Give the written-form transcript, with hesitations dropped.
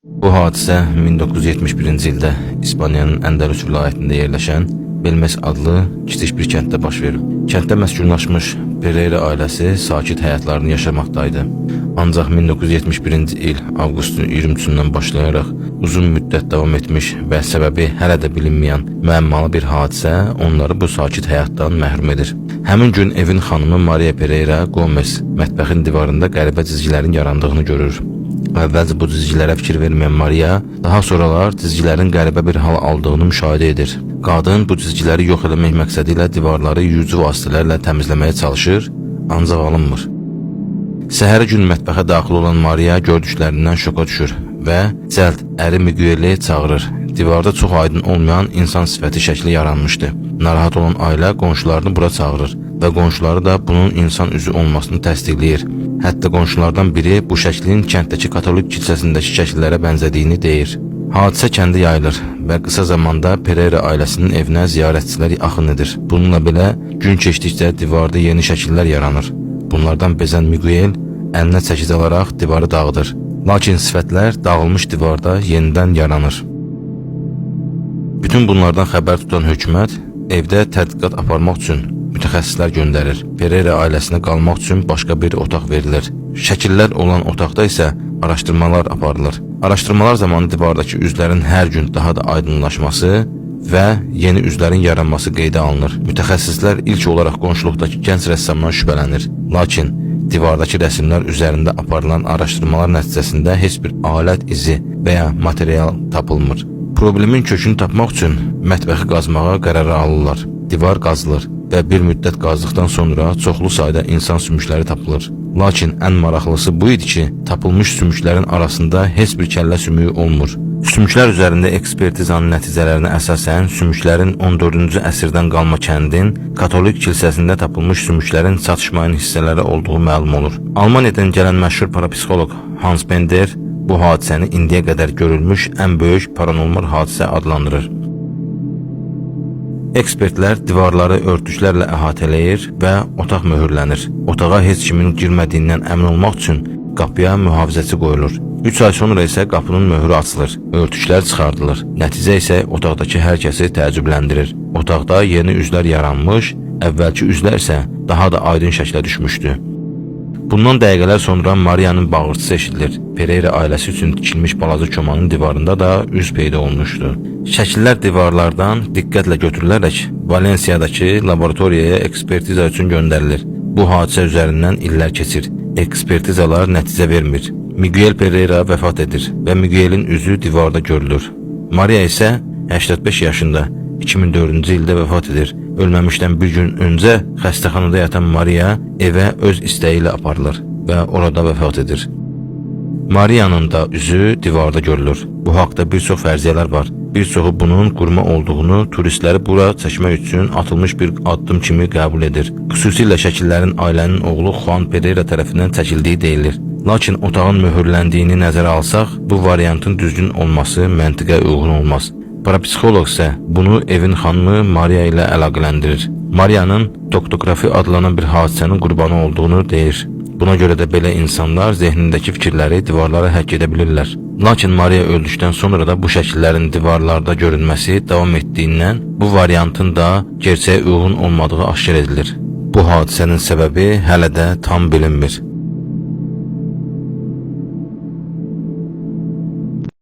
Bu hadisə 1971-ci ildə İspaniyanın Əndəlüs vilayətində yerləşən Belmes adlı kiçik bir kənddə baş verib. Kənddə məskunlaşmış Pereira ailəsi sakit həyatlarını yaşamaqdaydı. Ancaq 1971-ci il avqustun 23-dən başlayaraq uzun müddət davam etmiş və səbəbi hələ də bilinməyən müəmmalı bir hadisə onları bu sakit həyatdan məhrum edir. Həmin gün evin xanımı Maria Pereira Gomez mətbəxin divarında qəribə cizgilərin yarandığını görür. Əvvəlcə bu cizgilərə fikir verməyən Maria, daha sonralar cizgilərin qəribə bir hal aldığını müşahidə edir. Qadın bu cizgiləri yox etmək məqsədi ilə divarları yuyucu vasitələrlə təmizləməyə çalışır, ancaq alınmır. Səhəri gün mətbəxə daxil olan Maria gördüklərindən şoka düşür və cəld əri Miguel'i çağırır. Divarda çox aydın olmayan insan sifəti şəkli yaranmışdı. Narahat olan ailə qonşularını bura çağırır və qonşuları da bunun insan üzü olmasını təsdiqləyir. Hətta qonşulardan biri bu şəklin kənddəki katolik kilsəsindəki şəkillərə bənzədiyini deyir. Hadisə kəndə yayılır və qısa zamanda Pereira ailəsinin evinə ziyarətçilər axın edir. Bununla belə gün keçdikcə divarda yeni şəkillər yaranır. Bunlardan bezən Miguel əlinə çəkic alaraq divarı dağıdır. Lakin sifətlər dağılmış divarda yenidən yaranır. Bütün bunlardan xəbər tutan hökumət evdə tədqiqat aparmaq üçün mütəxəssislər göndərir. Pereira ailəsinə qalmaq üçün başqa bir otaq verilir. Şəkillər olan otaqda isə araşdırmalar aparılır. Araşdırmalar zamanı divardakı üzlərin hər gün daha da aydınlaşması və yeni üzlərin yaranması qeydə alınır. Mütəxəssislər ilk olaraq qonşuluqdakı gənc rəssamdan şübhələnir. Lakin divardakı rəsmlər üzərində aparılan araşdırmalar nəticəsində heç bir alət izi və ya material tapılmır. Problemin kökünü tapmaq üçün mətbəxi qazmağa qərar alırlar. Divar qazılır və bir müddət qazdıqdan sonra çoxlu sayda insan sümükləri tapılır. Lakin ən maraqlısı bu idi ki, tapılmış sümüklərin arasında heç bir kəllə sümüyü olmur. Sümüklər üzərində ekspertizanın nəticələrinə əsasən sümüklərin 14-cü əsrdən qalma kəndin katolik kilsəsində tapılmış sümüklərin çatışmayan hissələri olduğu məlum olur. Almaniyadan gələn məşhur parapsixoloq Hans Bender bu hadisəni indiyə qədər görülmüş ən böyük paranormal hadisə adlandırır. Ekspertlər divarları örtüklərlə əhatələyir və otaq möhürlənir. Otağa heç kimin girmədiyindən əmin olmaq üçün qapıya mühafizəçi qoyulur. 3 ay sonra isə qapının möhürü açılır, örtüklər çıxardılır. Nəticə isə otaqdakı hər kəsi təəccübləndirir. Otaqda yeni üzlər yaranmış, əvvəlki üzlər isə daha da aydın şəklə düşmüşdü. Bundan dəqiqələr sonra Maria'nın bağırtısı eşidilir. Pereira ailəsi üçün tikilmiş balaca komanın divarında da üz peyda olmuşdu. Şəkillər divarlardan diqqətlə götürülərək Valensiyadakı laboratoriyaya ekspertiza üçün göndərilir. Bu hadisə üzərindən illər keçir. Ekspertizalar nəticə vermir. Miguel Pereira vəfat edir və Miguel'in üzü divarda görülür. Maria isə 85 yaşında 2004-cü ildə vəfat edir. Ölməmişdən bir gün öncə xəstəxanada yatan Maria evə öz istəyi ilə aparılır və orada vəfat edir. Maria'nın da üzü divarda görülür. Bu haqda bir çox fərziyyələr var. Bir çoxu bunun qurma olduğunu, turistləri bura çəkmək üçün atılmış bir addım kimi qəbul edir. Xüsusilə şəkillərin ailənin oğlu Juan Pereira tərəfindən çəkildiyi deyilir. Lakin otağın möhürləndiyini nəzərə alsaq, bu variantın düzgün olması məntiqə uyğun olmaz. Parapsixoloq isə bunu evin xanımı Maria ilə əlaqələndirir. Maria'nın doktografi adlanan bir hadisənin qurbanı olduğunu deyir. Buna görə də belə insanlar zehnindəki fikirləri divarlara həkk edə bilirlər. Lakin Maria öldükdən sonra da bu şəkillərin divarlarda görünməsi davam etdiyindən bu variantın da gerçəyə uyğun olmadığı aşkar edilir. Bu hadisənin səbəbi hələ də tam bilinmir.